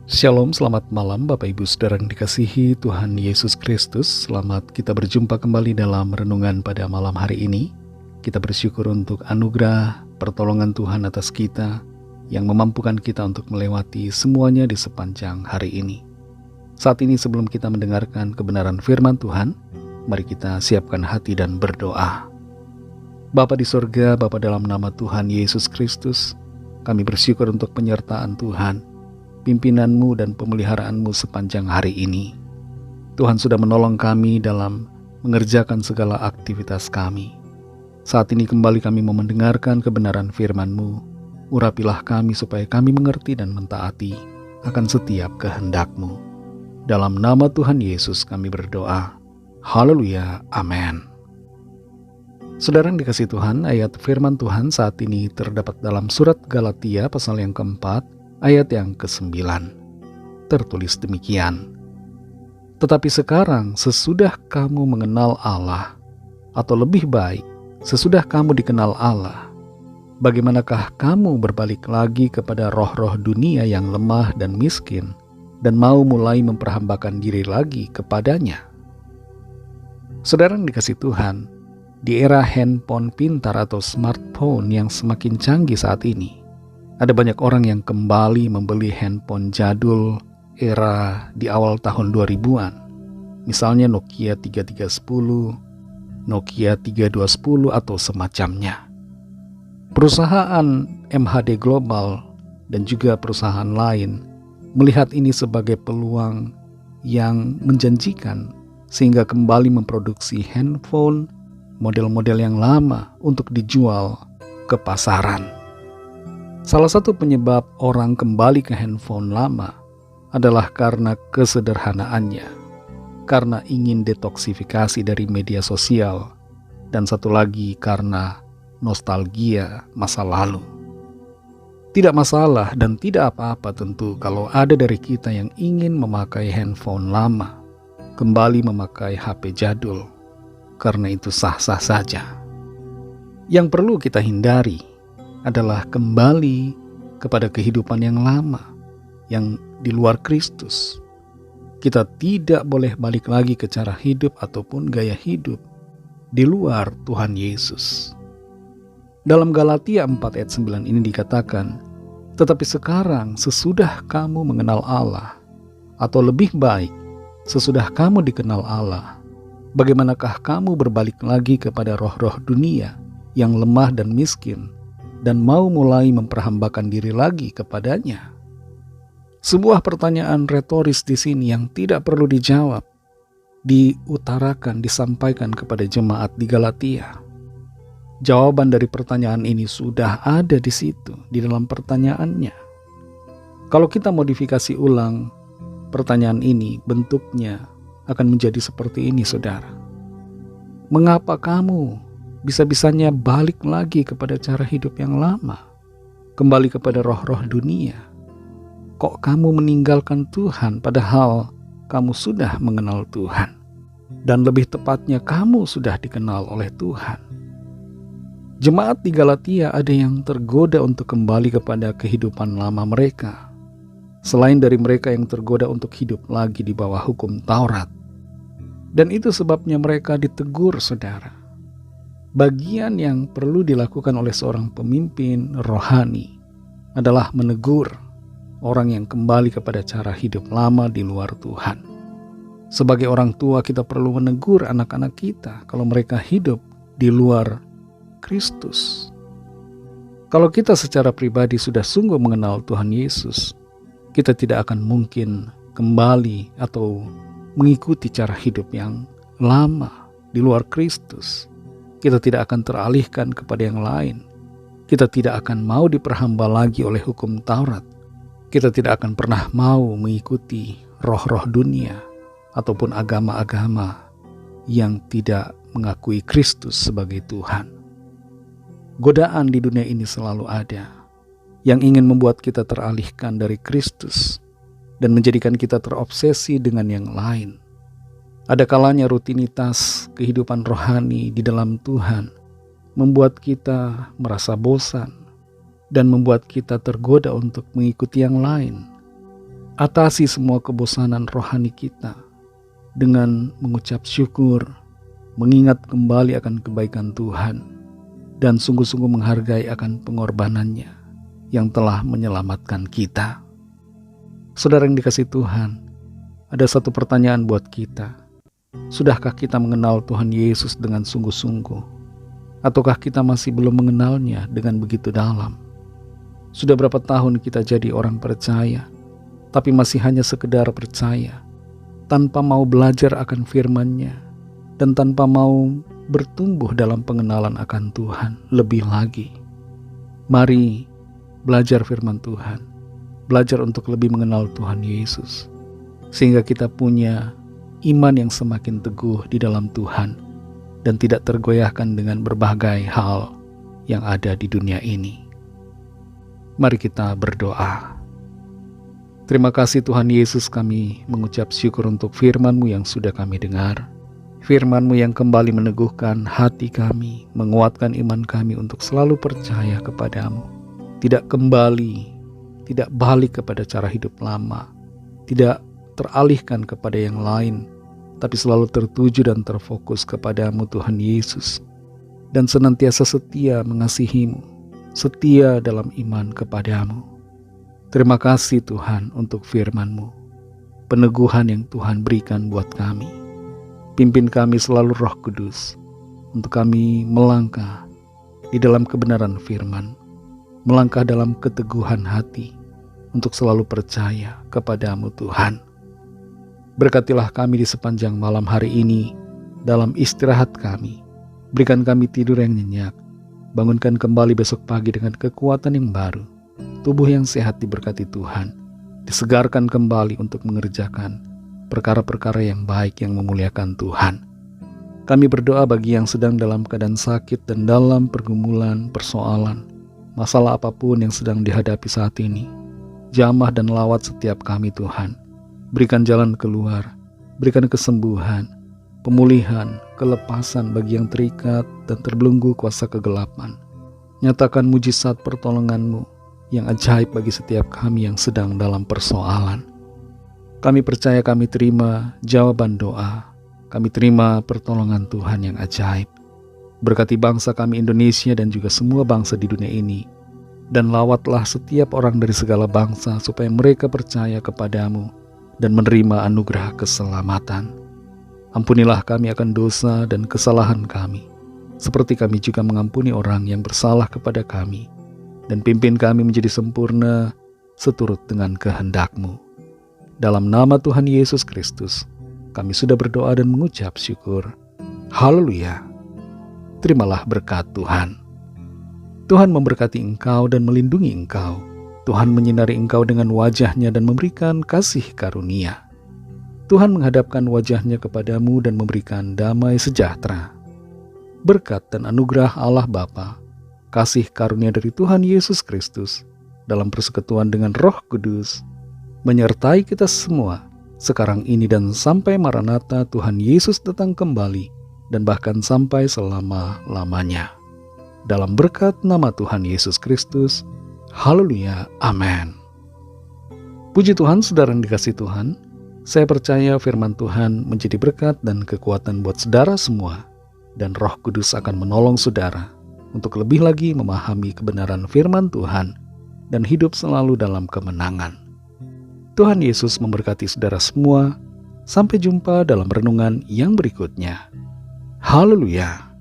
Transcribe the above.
Shalom, selamat malam Bapak Ibu Saudara yang dikasihi Tuhan Yesus Kristus. Selamat kita berjumpa kembali dalam renungan pada malam hari ini. Kita bersyukur untuk anugerah pertolongan Tuhan atas kita yang memampukan kita untuk melewati semuanya di sepanjang hari ini. Saat ini sebelum kita mendengarkan kebenaran firman Tuhan, mari kita siapkan hati dan berdoa. Bapa di sorga, Bapa dalam nama Tuhan Yesus Kristus, kami bersyukur untuk penyertaan Tuhan, pimpinan-Mu dan pemeliharaan-Mu sepanjang hari ini. Tuhan sudah menolong kami dalam mengerjakan segala aktivitas kami. Saat ini kembali kami mau mendengarkan kebenaran firman-Mu. Urapilah kami supaya kami mengerti dan mentaati akan setiap kehendak-Mu. Dalam nama Tuhan Yesus kami berdoa. Haleluya, amin. Saudara yang dikasihi Tuhan, ayat firman Tuhan saat ini terdapat dalam surat Galatia pasal yang keempat, ayat yang ke-9. Tertulis demikian. Tetapi sekarang sesudah kamu mengenal Allah, atau lebih baik, sesudah kamu dikenal Allah, bagaimanakah kamu berbalik lagi kepada roh-roh dunia yang lemah dan miskin, dan mau mulai memperhambakan diri lagi kepadanya? Saudara yang dikasihi Tuhan, di era handphone pintar atau smartphone yang semakin canggih saat ini, ada banyak orang yang kembali membeli handphone jadul era di awal tahun 2000-an. Misalnya Nokia 3310, Nokia 3210 atau semacamnya. Perusahaan MHD Global dan juga perusahaan lain melihat ini sebagai peluang yang menjanjikan sehingga kembali memproduksi handphone model-model yang lama untuk dijual ke pasaran. Salah satu penyebab orang kembali ke handphone lama adalah karena kesederhanaannya, karena ingin detoksifikasi dari media sosial, dan satu lagi karena nostalgia masa lalu. Tidak masalah dan tidak apa-apa tentu kalau ada dari kita yang ingin memakai handphone lama, kembali memakai HP jadul, karena itu sah-sah saja. Yang perlu kita hindari adalah kembali kepada kehidupan yang lama, yang di luar Kristus. Kita tidak boleh balik lagi ke cara hidup ataupun gaya hidup di luar Tuhan Yesus. Dalam Galatia 4 ayat 9 ini dikatakan, tetapi sekarang sesudah kamu mengenal Allah, atau lebih baik, sesudah kamu dikenal Allah, bagaimanakah kamu berbalik lagi kepada roh-roh dunia yang lemah dan miskin, dan mau mulai memperhambakan diri lagi kepadanya? Sebuah pertanyaan retoris di sini yang tidak perlu dijawab, diutarakan, disampaikan kepada jemaat di Galatia. Jawaban dari pertanyaan ini sudah ada di situ, di dalam pertanyaannya. Kalau kita modifikasi ulang pertanyaan ini, bentuknya akan menjadi seperti ini, saudara. Mengapa kamu bisa-bisanya balik lagi kepada cara hidup yang lama, kembali kepada roh-roh dunia? Kok kamu meninggalkan Tuhan padahal kamu sudah mengenal Tuhan? Dan lebih tepatnya kamu sudah dikenal oleh Tuhan. Jemaat di Galatia ada yang tergoda untuk kembali kepada kehidupan lama mereka, selain dari mereka yang tergoda untuk hidup lagi di bawah hukum Taurat. Dan itu sebabnya mereka ditegur, saudara. Bagian yang perlu dilakukan oleh seorang pemimpin rohani adalah menegur orang yang kembali kepada cara hidup lama di luar Tuhan. Sebagai orang tua, kita perlu menegur anak-anak kita kalau mereka hidup di luar Kristus. Kalau kita secara pribadi sudah sungguh mengenal Tuhan Yesus, kita tidak akan mungkin kembali atau mengikuti cara hidup yang lama di luar Kristus. Kita tidak akan teralihkan kepada yang lain. Kita tidak akan mau diperhamba lagi oleh hukum Taurat. Kita tidak akan pernah mau mengikuti roh-roh dunia ataupun agama-agama yang tidak mengakui Kristus sebagai Tuhan. Godaan di dunia ini selalu ada yang ingin membuat kita teralihkan dari Kristus dan menjadikan kita terobsesi dengan yang lain. Ada kalanya rutinitas kehidupan rohani di dalam Tuhan membuat kita merasa bosan dan membuat kita tergoda untuk mengikuti yang lain. atasi semua kebosanan rohani kita dengan mengucap syukur, mengingat kembali akan kebaikan Tuhan, dan sungguh-sungguh menghargai akan pengorbanannya yang telah menyelamatkan kita. Saudara yang dikasihi Tuhan, ada satu pertanyaan buat kita. Sudahkah kita mengenal Tuhan Yesus dengan sungguh-sungguh? Ataukah kita masih belum mengenalnya dengan begitu dalam? Sudah berapa tahun kita jadi orang percaya, tapi masih hanya sekedar percaya, tanpa mau belajar akan firman-Nya, dan tanpa mau bertumbuh dalam pengenalan akan Tuhan lebih lagi. Mari belajar firman Tuhan, belajar untuk lebih mengenal Tuhan Yesus, sehingga kita punya iman yang semakin teguh di dalam Tuhan, dan tidak tergoyahkan dengan berbagai hal yang ada di dunia ini. Mari kita berdoa. Terima kasih Tuhan Yesus, kami mengucap syukur untuk firman-Mu yang sudah kami dengar. Firman-Mu yang kembali meneguhkan hati kami, menguatkan iman kami untuk selalu percaya kepadamu. Tidak kembali, tidak balik kepada cara hidup lama, tidak teralihkan kepada yang lain, tapi selalu tertuju dan terfokus kepadamu Tuhan Yesus, dan senantiasa setia mengasihimu, setia dalam iman kepadamu. Terima kasih Tuhan untuk firman-Mu, peneguhan yang Tuhan berikan buat kami. Pimpin kami selalu Roh Kudus, untuk kami melangkah di dalam kebenaran firman, melangkah dalam keteguhan hati, untuk selalu percaya kepadamu Tuhan. Berkatilah kami di sepanjang malam hari ini, dalam istirahat kami. Berikan kami tidur yang nyenyak, bangunkan kembali besok pagi dengan kekuatan yang baru. Tubuh yang sehat diberkati Tuhan, disegarkan kembali untuk mengerjakan perkara-perkara yang baik yang memuliakan Tuhan. Kami berdoa bagi yang sedang dalam keadaan sakit dan dalam pergumulan, persoalan, masalah apapun yang sedang dihadapi saat ini. Jamah dan lawat setiap kami Tuhan. Berikan jalan keluar, berikan kesembuhan, pemulihan, kelepasan bagi yang terikat dan terbelenggu kuasa kegelapan. Nyatakan mujizat pertolongan-Mu yang ajaib bagi setiap kami yang sedang dalam persoalan. Kami percaya, kami terima jawaban doa, kami terima pertolongan Tuhan yang ajaib. Berkati bangsa kami Indonesia dan juga semua bangsa di dunia ini, dan lawatlah setiap orang dari segala bangsa supaya mereka percaya kepadamu dan menerima anugerah keselamatan. Ampunilah kami akan dosa dan kesalahan kami, seperti kami juga mengampuni orang yang bersalah kepada kami, dan pimpin kami menjadi sempurna seturut dengan kehendak-Mu. Dalam nama Tuhan Yesus Kristus, kami sudah berdoa dan mengucap syukur. Haleluya. Terimalah berkat Tuhan. Tuhan memberkati engkau dan melindungi engkau. Tuhan menyinari engkau dengan wajah-Nya dan memberikan kasih karunia. Tuhan menghadapkan wajah-Nya kepadamu dan memberikan damai sejahtera. Berkat dan anugerah Allah Bapa, kasih karunia dari Tuhan Yesus Kristus, dalam persekutuan dengan Roh Kudus, menyertai kita semua, sekarang ini dan sampai Maranatha Tuhan Yesus datang kembali, dan bahkan sampai selama-lamanya. Dalam berkat nama Tuhan Yesus Kristus, haleluya, amin. Puji Tuhan, saudara yang dikasihi Tuhan. Saya percaya firman Tuhan menjadi berkat dan kekuatan buat saudara semua, dan Roh Kudus akan menolong saudara untuk lebih lagi memahami kebenaran firman Tuhan dan hidup selalu dalam kemenangan. Tuhan Yesus memberkati saudara semua. Sampai jumpa dalam renungan yang berikutnya. Haleluya.